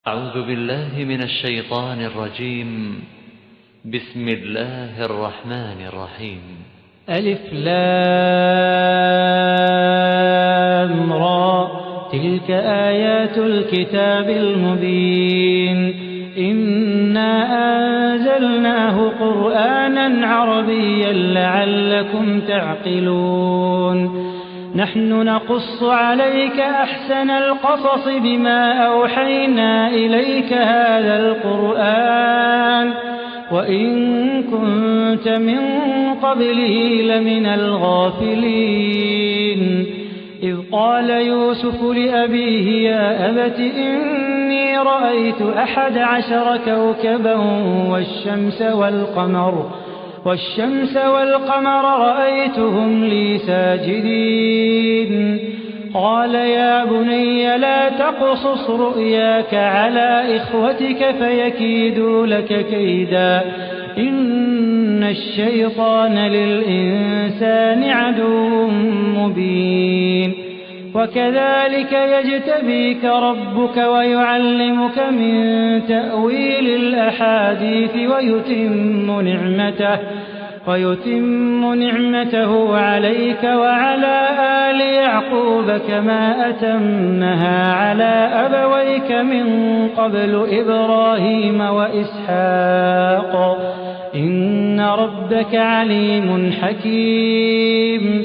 أعوذ بالله من الشيطان الرجيم. بسم الله الرحمن الرحيم. ألف لام را تلك آيات الكتاب المبين إنا أنزلناه قرآنا عربيا لعلكم تعقلون نحن نقص عليك أحسن القصص بما أوحينا إليك هذا القرآن وإن كنت من قبله لمن الغافلين إذ قال يوسف لأبيه يا أبت إني رأيت 11 كوكبا والشمس والقمر رأيتهم لي ساجدين قال يا بني لا تقصص رؤياك على إخوتك فيكيدوا لك كيدا إن الشيطان للإنسان عدو مبين وكذلك يجتبيك ربك ويعلمك من تأويل الأحاديث ويتم نعمته عليك وعلى آل يعقوب كما أتمها على أبويك من قبل إبراهيم وإسحاق إن ربك عليم حكيم.